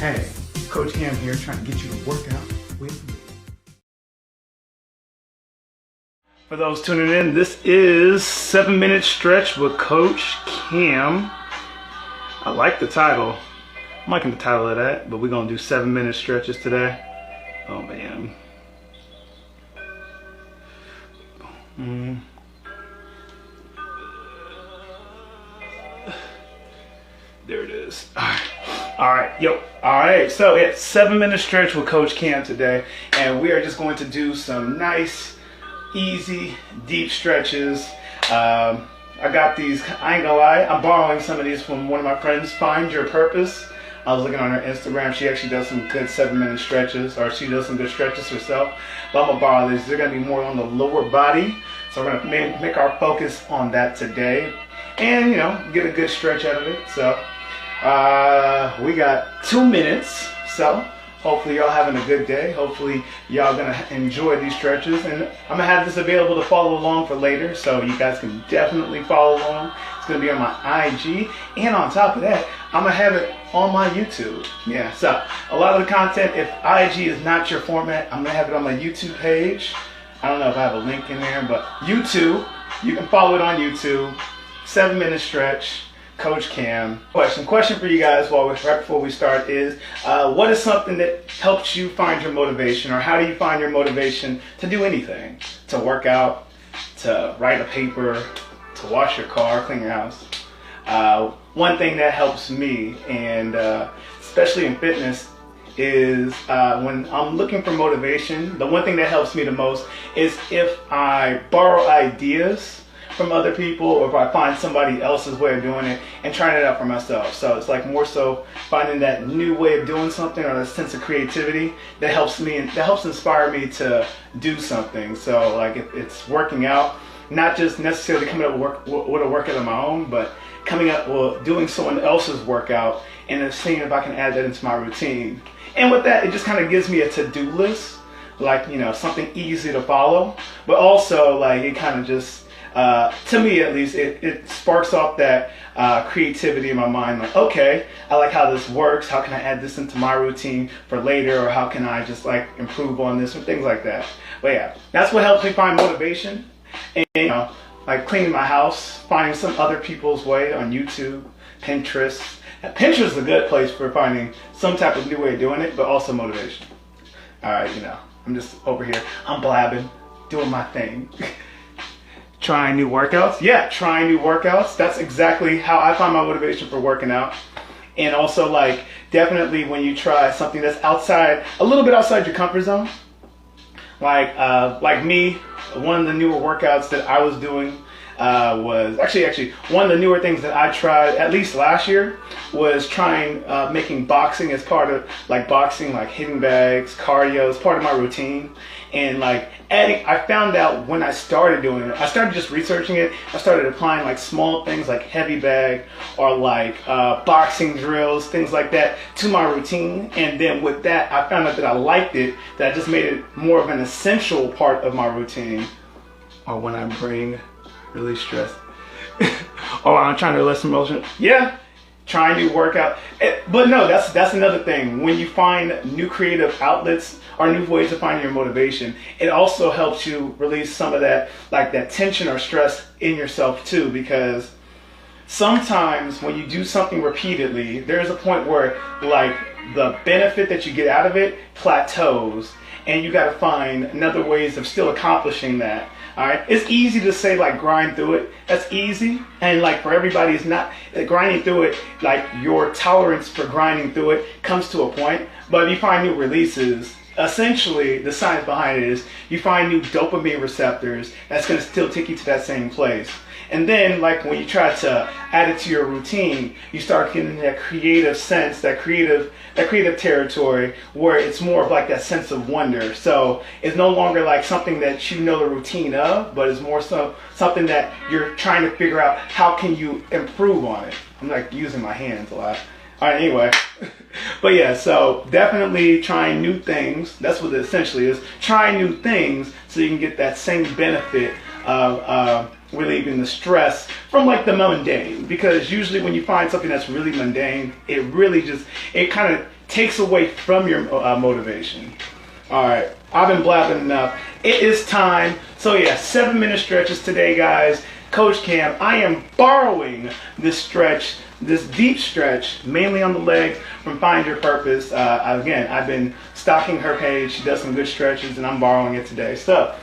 Hey, Coach Cam here, trying to get you to work out with me. For those tuning in, this is 7-Minute Stretch with Coach Cam. I like the title. I'm liking the title of that, but we're gonna do 7-minute stretches today. Oh man. There it is. All right. So it's 7-minute stretch with Coach Cam today, and we are just going to do some nice, easy, deep stretches. I got these. I ain't gonna lie. I'm borrowing some of these from one of my friends, Find Your Purpose. I was looking on her Instagram. She actually does some good 7-minute stretches, or she does some good stretches herself. But I'm gonna borrow these. They're gonna be more on the lower body, so we're gonna make our focus on that today, and get a good stretch out of it. So. We got 2 minutes, so hopefully y'all having a good day. Hopefully y'all gonna enjoy these stretches, and I'm gonna have this available to follow along for later, so you guys can definitely follow along. It's gonna be on my IG, and on top of that, I'm gonna have it on my YouTube. Yeah, so a lot of the content, if IG is not your format, I'm gonna have it on my YouTube page. I don't know if I have a link in there, but YouTube, you can follow it on YouTube. 7-minute stretch. Coach Cam. Question for you guys right before we start is, what is something that helps you find your motivation, or how do you find your motivation to do anything? To work out, to write a paper, to wash your car, clean your house. One thing that helps me, and especially in fitness, is when I'm looking for motivation, the one thing that helps me the most is if I borrow ideas from other people, or if I find somebody else's way of doing it and trying it out for myself. So it's like more so finding that new way of doing something, or that sense of creativity that helps me, and that helps inspire me to do something. So like if it's working out, not just necessarily coming up with a workout of my own, but coming up with doing someone else's workout and then seeing if I can add that into my routine. And with that, it just kind of gives me a to-do list, like something easy to follow, but also like it kind of just to me at least, it sparks off that creativity in my mind. Like, okay, I like how this works. How can I add this into my routine for later? Or how can I just like improve on this, or things like that. But yeah, that's what helps me find motivation. And like cleaning my house, finding some other people's way on YouTube, Pinterest. Now, Pinterest is a good place for finding some type of new way of doing it, but also motivation. All right, I'm just over here. I'm blabbing, doing my thing. Trying new workouts. Yeah, trying new workouts. That's exactly how I find my motivation for working out. And also, like, definitely when you try something that's a little bit outside your comfort zone. Like me, one of the newer workouts that I was doing was actually one of the newer things that I tried at least last year was trying making boxing as part of boxing, like hitting bags, cardio as part of my routine. And like I found out when I started doing it, I started just researching it. I started applying like small things like heavy bag or like boxing drills, things like that to my routine. And then with that, I found out that I liked it, that I just made it more of an essential part of my routine. Or when I'm really stressed. Or I'm trying to lessen motion. Yeah. Trying to work out. But no, that's another thing. When you find new creative outlets or new ways to find your motivation, it also helps you release some of that, like that tension or stress in yourself too, because sometimes when you do something repeatedly, there's a point where like the benefit that you get out of it plateaus, and you got to find another ways of still accomplishing that. All right, it's easy to say like grind through it. That's easy, and like for everybody, it's not grinding through it. Like your tolerance for grinding through it comes to a point, but if you find new releases, essentially the science behind it is you find new dopamine receptors that's going to still take you to that same place. And then like when you try to add it to your routine, you start getting that creative sense, that creative territory where it's more of like that sense of wonder. So it's no longer like something that you know the routine of, but it's more so something that you're trying to figure out how can you improve on it. I'm like using my hands a lot. All right, anyway. But yeah, so definitely trying new things. That's what it essentially is. Trying new things so you can get that same benefit of relieving the stress from like the mundane, because usually when you find something that's really mundane, it really just, it kind of takes away from your motivation. All right, I've been blabbing enough. It is time. So yeah, 7-minute stretches today, guys. Coach Cam, I am borrowing this stretch, this deep stretch, mainly on the leg from Find Your Purpose. Again, I've been stalking her page. She does some good stretches, and I'm borrowing it today. So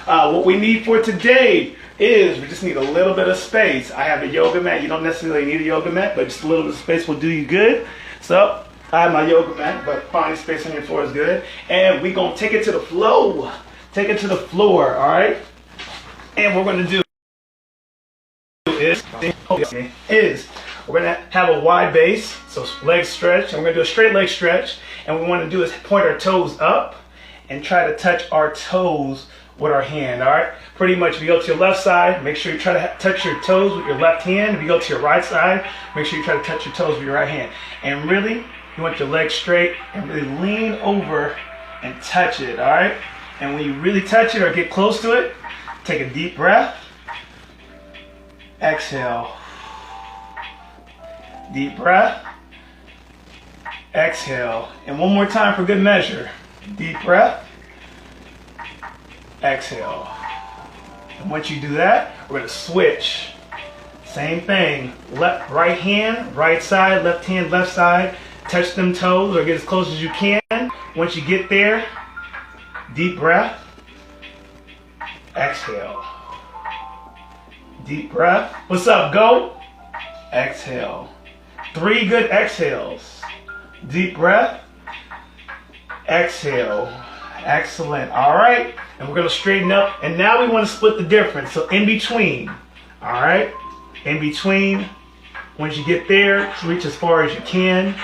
what we need for today is we just need a little bit of space. I have a yoga mat. You don't necessarily need a yoga mat, but just a little bit of space will do you good. So I have my yoga mat, but finding space on your floor is good. And we're going to take it to the floor. Take it to the floor, all right? And what we're going to do is we're going to have a wide base, so leg stretch. And we're going to do a straight leg stretch. And what we want to do is point our toes up and try to touch our toes with our hand, all right? Pretty much if you go to your left side, make sure you try to touch your toes with your left hand. If you go to your right side, make sure you try to touch your toes with your right hand. And really, you want your legs straight and really lean over and touch it, all right? And when you really touch it or get close to it, take a deep breath. Exhale. Deep breath. Exhale. And one more time for good measure. Deep breath. Exhale. And once you do that, we're going to switch. Same thing. Left, right hand, right side, left hand, left side. Touch them toes or get as close as you can. Once you get there, deep breath. Exhale. Deep breath. What's up, go? Exhale. 3 good exhales. Deep breath. Exhale. Excellent. All right. And we're going to straighten up. And now we want to split the difference. So in between. All right. In between. Once you get there, reach as far as you can.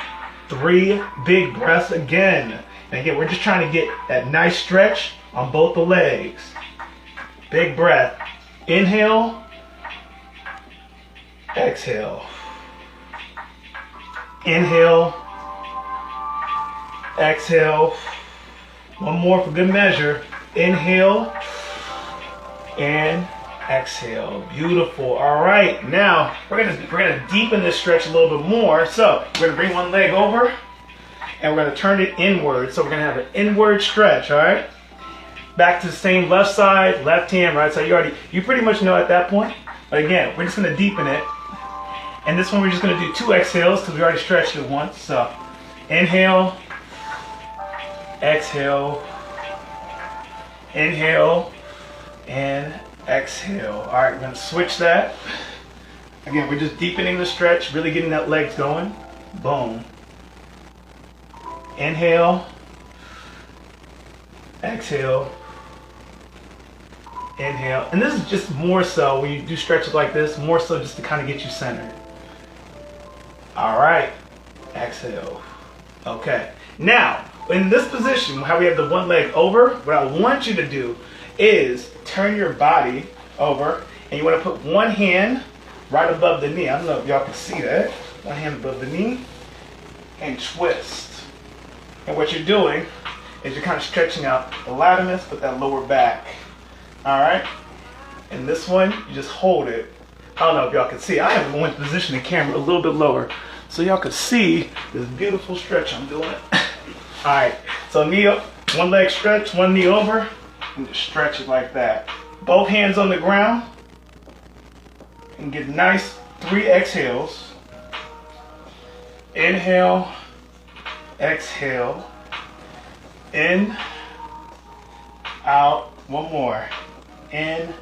3 big breaths again. And again, we're just trying to get that nice stretch on both the legs. Big breath. Inhale. Exhale. Inhale. Exhale. One more for good measure. Inhale. And exhale. Beautiful. All right. Now we're gonna deepen this stretch a little bit more. So we're gonna bring one leg over and we're gonna turn it inward. So we're gonna have an inward stretch. All right. Back to the same left side, left hand, right side. You pretty much know at that point. But again, we're just gonna deepen it. And this one we're just gonna do 2 exhales because we already stretched it once. So inhale, exhale, inhale, and exhale. All right, we're gonna switch that. Again, we're just deepening the stretch, really getting that legs going. Boom. Inhale, exhale, inhale. And this is just more so when you do stretches like this, more so just to kind of get you centered. All right, exhale. Okay, now in this position, how we have the one leg over, what I want you to do is turn your body over and you want to put one hand right above the knee. I don't know if y'all can see that. One hand above the knee and twist. And what you're doing is you're kind of stretching out the latimus with that lower back. All right? And this one, you just hold it. I don't know if y'all can see. I have to position the camera a little bit lower so y'all can see this beautiful stretch I'm doing. All right, so knee up, one leg stretch, one knee over, and just stretch it like that. Both hands on the ground, and get nice 3 exhales. Inhale, exhale, in, out, one more, in,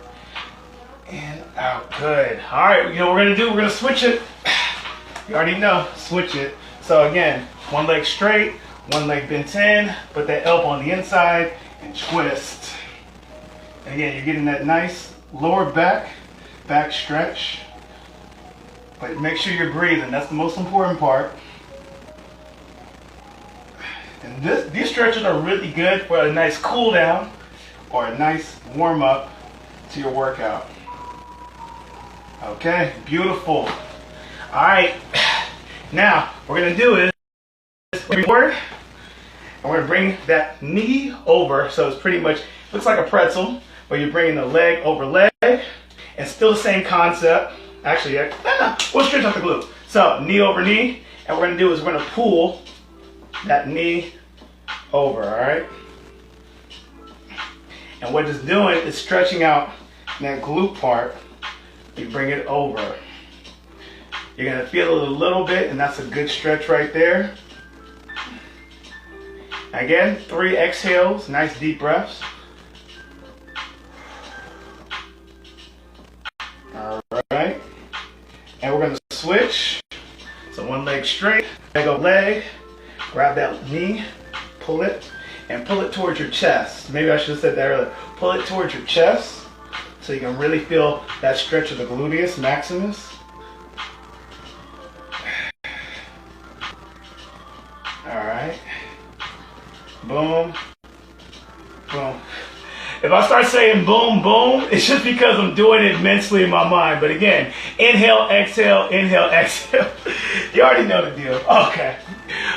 and out. Good. All right, you know what we're gonna do? We're gonna switch it. You already know, switch it. So again, one leg straight, one leg bent in, put that elbow on the inside, and twist. And again, you're getting that nice lower back stretch. But make sure you're breathing. That's the most important part. And these stretches are really good for a nice cool down or a nice warm up to your workout. Okay, beautiful. All right, now what we're gonna do is forward, and we're gonna bring that knee over, so it's pretty much looks like a pretzel, but you're bringing the leg over leg, and It's still the same concept. Actually, we'll stretch out the glute. So knee over knee, and what we're gonna do is we're gonna pull that knee over, all right? And what it's doing is stretching out that glute part. You bring it over. You're gonna feel it a little bit, and that's a good stretch right there. Again, 3 exhales, nice deep breaths. All right, and we're gonna switch. So one leg straight, leg up leg, grab that knee, pull it, and pull it towards your chest. Maybe I should have said that earlier. Pull it towards your chest so you can really feel that stretch of the gluteus maximus. All right, boom, boom. If I start saying boom, boom, it's just because I'm doing it mentally in my mind. But again, inhale, exhale, inhale, exhale. You already know the deal. Okay.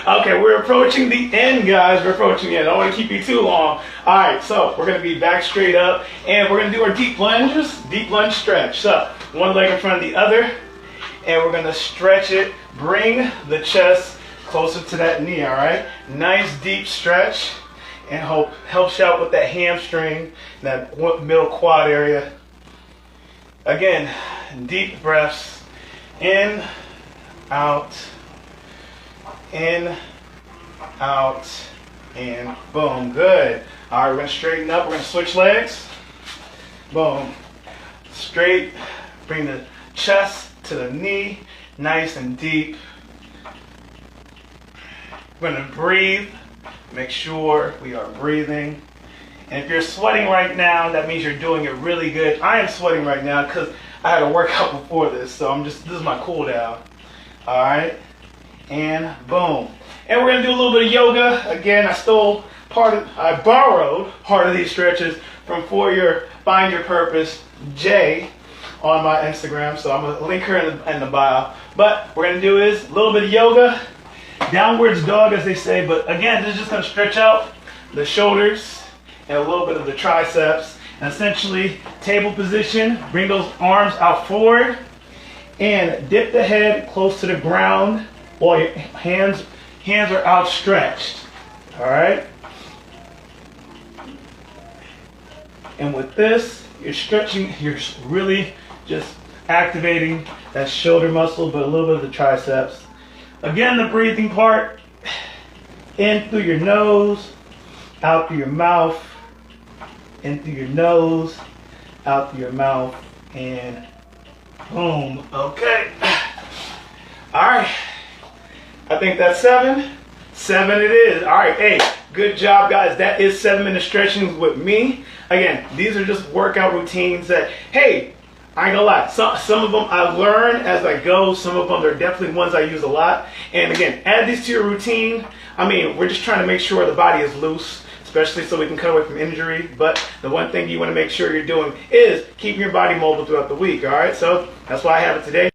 Okay, we're approaching the end, guys. We're approaching the end. I don't want to keep you too long. All right, so we're going to be back straight up, and we're going to do our deep lunges, deep lunge stretch. So one leg in front of the other, and we're going to stretch it. Bring the chest closer to that knee, all right? Nice deep stretch. And helps you out with that hamstring, that middle quad area. Again, deep breaths. In, out, in, out, and boom. Good. All right, we're going to straighten up. We're going to switch legs. Boom. Straight. Bring the chest to the knee. Nice and deep. We're going to breathe. Make sure we are breathing. And if you're sweating right now, that means you're doing it really good. I am sweating right now because I had a workout before this, so this is my cool down. All right, and boom. And we're gonna do a little bit of yoga. Again, I borrowed part of these stretches from Find Your Purpose J on my Instagram, so I'm gonna link her in the bio. But what we're gonna do is a little bit of yoga. Downwards dog, as they say, but again, this is just going to stretch out the shoulders and a little bit of the triceps. And essentially, table position, bring those arms out forward and dip the head close to the ground while your hands are outstretched. All right? And with this, you're stretching, you're really just activating that shoulder muscle, but a little bit of the triceps. Again, the breathing part, in through your nose, out through your mouth, in through your nose, out through your mouth, and boom. Okay. All right. I think that's 7. 7 it is. All right. Hey, good job, guys. That is 7-minute stretching with me. Again, these are just workout routines that, hey, I ain't gonna lie, some of them I learn as I go. Some of them are definitely ones I use a lot. And again, add these to your routine. I mean, we're just trying to make sure the body is loose, especially so we can cut away from injury. But the one thing you want to make sure you're doing is keeping your body mobile throughout the week, all right? So that's why I have it today.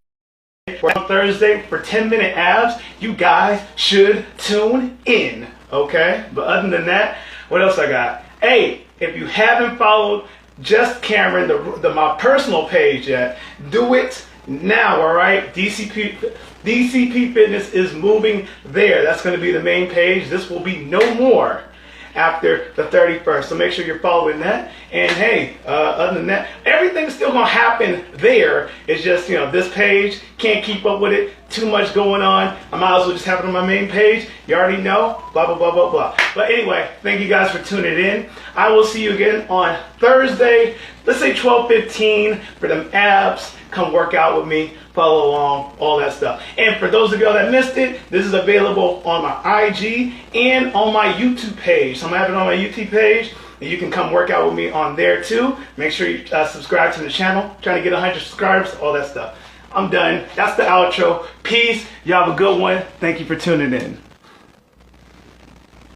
On Thursday for 10-minute abs. You guys should tune in, okay? But other than that, what else I got? Hey, if you haven't followed Just Cameron, my personal page yet, do it now, all right? DCP Fitness is moving there. That's going to be the main page. This will be no more after the 31st. So make sure you're following that. And hey, other than that, everything's still going to happen there. It's just, this page, can't keep up with it. Too much going on. I might as well just have it on my main page. You already know, blah, blah, blah, blah, blah. But anyway, thank you guys for tuning in. I will see you again on Thursday. Let's say 12:15 for them abs. Come work out with me. Follow along, all that stuff. And for those of y'all that missed it, this is available on my IG and on my YouTube page. So I'm having it on my YouTube page. And you can come work out with me on there too. Make sure you subscribe to the channel. Trying to get 100 subscribers, all that stuff. I'm done. That's the outro. Peace. Y'all have a good one. Thank you for tuning in.